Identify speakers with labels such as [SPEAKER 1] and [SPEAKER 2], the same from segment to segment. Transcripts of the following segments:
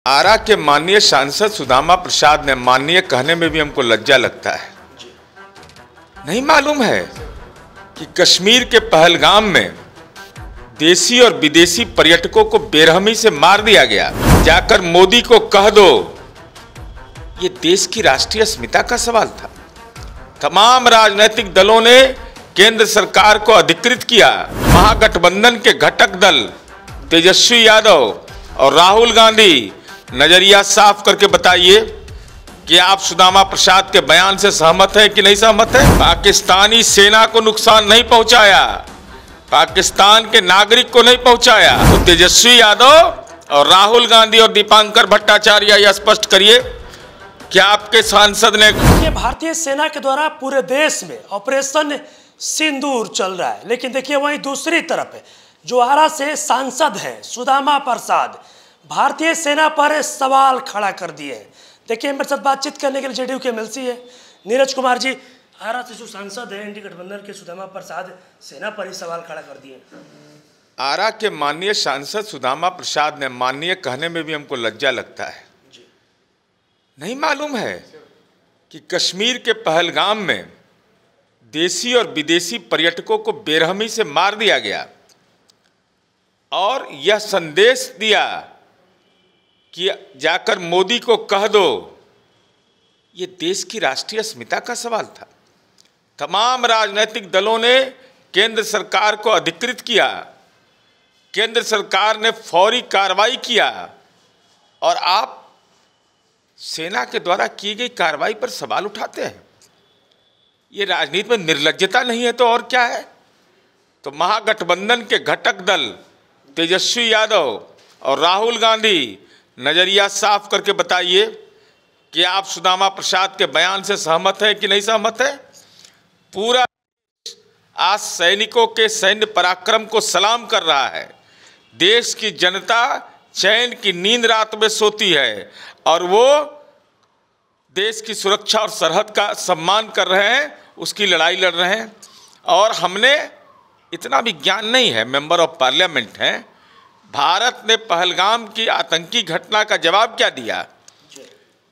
[SPEAKER 1] आरा के माननीय सांसद सुदामा प्रसाद ने माननीय कहने में भी हमको लज्जा लगता है। नहीं मालूम है कि कश्मीर के पहलगाम में देसी और विदेशी पर्यटकों को बेरहमी से मार दिया गया। जाकर मोदी को कह दो, ये देश की राष्ट्रीय अस्मिता का सवाल था। तमाम राजनीतिक दलों ने केंद्र सरकार को अधिकृत किया। महागठबंधन के घटक दल तेजस्वी यादव और राहुल गांधी, नजरिया साफ करके बताइए कि आप सुदामा प्रसाद के बयान से सहमत है कि नहीं सहमत है। पाकिस्तानी सेना को नुकसान नहीं पहुंचाया, पाकिस्तान के नागरिक को नहीं पहुंचाया। तो तेजस्वी यादव और राहुल गांधी और दीपांकर भट्टाचार्य यह स्पष्ट करिए कि आपके सांसद ने।
[SPEAKER 2] ये भारतीय सेना के द्वारा पूरे देश में ऑपरेशन सिंदूर चल रहा है, लेकिन देखिए वहीं दूसरी तरफ है जो आरा से सांसद हैं सुदामा प्रसाद, भारतीय सेना पर सवाल खड़ा कर दिए हैं। देखिए मेरे साथ बातचीत करने के लिए जेडीयू के एमएलसी है नीरज कुमार जी। आरा से जो सांसद है एनडी गठबंधन के सुदामा प्रसाद सेना पर ही सवाल खड़ा कर दिए।
[SPEAKER 1] आरा के माननीय सांसद सुदामा प्रसाद ने माननीय कहने में भी हमको लज्जा लगता है। नहीं मालूम है कि कश्मीर के पहलगाम में देसी और विदेशी पर्यटकों को बेरहमी से मार दिया गया और यह संदेश दिया कि जाकर मोदी को कह दो, ये देश की राष्ट्रीय अस्मिता का सवाल था। तमाम राजनीतिक दलों ने केंद्र सरकार को अधिकृत किया, केंद्र सरकार ने फौरी कार्रवाई किया और आप सेना के द्वारा की गई कार्रवाई पर सवाल उठाते हैं। ये राजनीति में निर्लज्जता नहीं है तो और क्या है। तो महागठबंधन के घटक दल तेजस्वी यादव और राहुल गांधी, नजरिया साफ करके बताइए कि आप सुदामा प्रसाद के बयान से सहमत है कि नहीं सहमत है। पूरा आज सैनिकों के सैन्य पराक्रम को सलाम कर रहा है। देश की जनता चैन की नींद रात में सोती है और वो देश की सुरक्षा और सरहद का सम्मान कर रहे हैं, उसकी लड़ाई लड़ रहे हैं। और हमने इतना भी ज्ञान नहीं है, मेंबर ऑफ पार्लियामेंट हैं। भारत ने पहलगाम की आतंकी घटना का जवाब क्या दिया?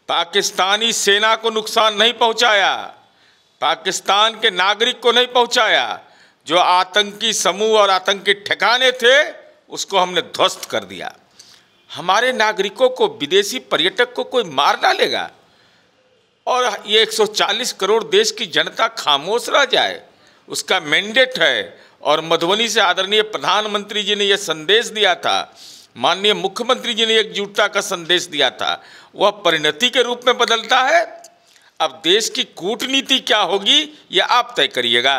[SPEAKER 1] पाकिस्तानी सेना को नुकसान नहीं पहुंचाया, पाकिस्तान के नागरिक को नहीं पहुंचाया। जो आतंकी समूह और आतंकी ठिकाने थे उसको हमने ध्वस्त कर दिया। हमारे नागरिकों को, विदेशी पर्यटक को कोई मार डालेगा और ये 140 करोड़ देश की जनता खामोश रह जाए, उसका मैंडेट है। और मधुबनी से आदरणीय प्रधानमंत्री जी ने यह संदेश दिया था, माननीय मुख्यमंत्री जी ने एकजुटता का संदेश दिया था, वह परिणति के रूप में बदलता है। अब देश की कूटनीति क्या होगी यह आप तय करिएगा।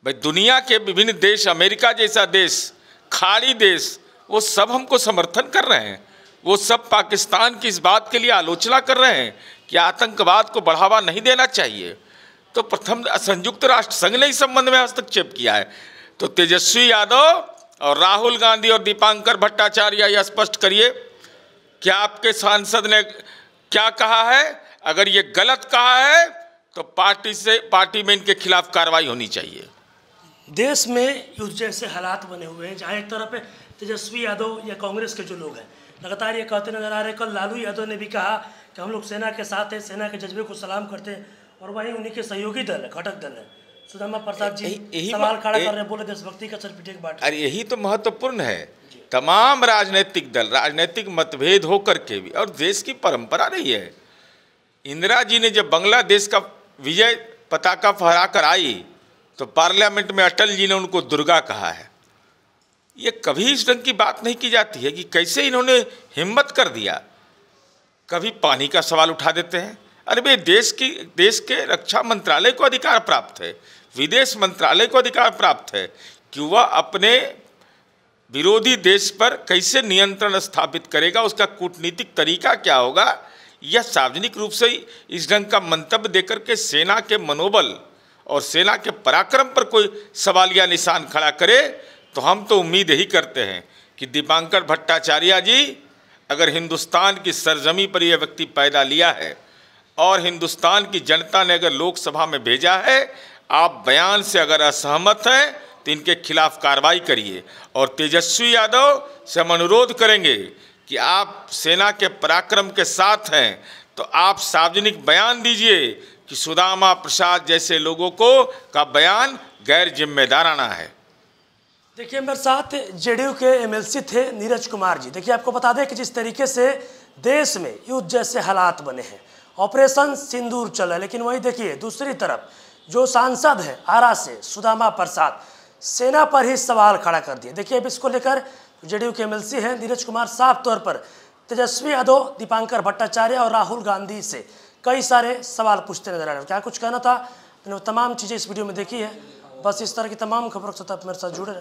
[SPEAKER 1] भाई दुनिया के विभिन्न देश, अमेरिका जैसा देश, खाड़ी देश, वो सब हमको समर्थन कर रहे हैं। वो सब पाकिस्तान की इस बात के लिए आलोचना कर रहे हैं कि आतंकवाद को बढ़ावा नहीं देना चाहिए। तो प्रथम संयुक्त राष्ट्र संघ ने इस संबंध में हस्तक्षेप किया है। तो तेजस्वी यादव और राहुल गांधी और दीपांकर भट्टाचार्य यह स्पष्ट करिए कि आपके सांसद ने क्या कहा है। अगर ये गलत कहा है तो पार्टी में इनके खिलाफ कार्रवाई होनी चाहिए।
[SPEAKER 2] देश में युद्ध जैसे हालात बने हुए हैं जहाँ एक तरफ तेजस्वी यादव या कांग्रेस के जो लोग हैं लगातार ये कहते नजर आ रहे। कल लालू यादव ने भी कहा कि हम लोग सेना के साथ हैं, सेना के जज्बे को सलाम करते हैं, और वहीं उन्हीं के सहयोगी दल है, घटक दल है सुदामा प्रसाद जी सवाल खड़ा कर रहे हैं, बोले देशभक्ति का सर्टिफिकेट बांट।
[SPEAKER 1] अरे यही तो महत्वपूर्ण है। तमाम राजनीतिक दल, राजनीतिक मतभेद होकर के भी, और देश की परंपरा रही है। इंदिरा जी ने जब बांग्लादेश का विजय पताका फहरा कर आई तो पार्लियामेंट में अटल जी ने उनको दुर्गा कहा है। ये कभी इस ढंग की बात नहीं की जाती है कि कैसे इन्होंने हिम्मत कर दिया। कभी पानी का सवाल उठा देते हैं। अरे भाई देश के रक्षा मंत्रालय को अधिकार प्राप्त है, विदेश मंत्रालय को अधिकार प्राप्त है कि वह अपने विरोधी देश पर कैसे नियंत्रण स्थापित करेगा, उसका कूटनीतिक तरीका क्या होगा। यह सार्वजनिक रूप से इस ढंग का मंतव्य देकर के सेना के मनोबल और सेना के पराक्रम पर कोई सवालिया निशान खड़ा करे तो हम तो उम्मीद यही करते हैं कि दीपांकर भट्टाचार्य जी, अगर हिंदुस्तान की सरजमी पर यह व्यक्ति पैदा लिया है और हिंदुस्तान की जनता ने अगर लोकसभा में भेजा है, आप बयान से अगर असहमत हैं तो इनके खिलाफ कार्रवाई करिए। और तेजस्वी यादव से हम अनुरोध करेंगे कि आप सेना के पराक्रम के साथ हैं तो आप सार्वजनिक बयान दीजिए कि सुदामा प्रसाद जैसे लोगों को का बयान गैर जिम्मेदाराना है।
[SPEAKER 2] देखिए मेरे साथ जेडीयू के एमएलसी थे नीरज कुमार जी। देखिए आपको बता दें कि जिस तरीके से देश में युद्ध जैसे हालात बने हैं, ऑपरेशन सिंदूर चल रहा है, लेकिन वहीं देखिए दूसरी तरफ जो सांसद है आरा से सुदामा प्रसाद सेना पर ही सवाल खड़ा कर दिए। देखिए अब इसको लेकर जेडीयू के एमएलसी हैं नीरज कुमार साफ तौर पर तेजस्वी यादव, दीपांकर भट्टाचार्य और राहुल गांधी से कई सारे सवाल पूछते नजर आ रहे हैं। क्या कुछ कहना था, मैंने तमाम चीज़ें इस वीडियो में देखी है। बस इस तरह की तमाम खबरों के साथ आप मेरे साथ जुड़े रहे।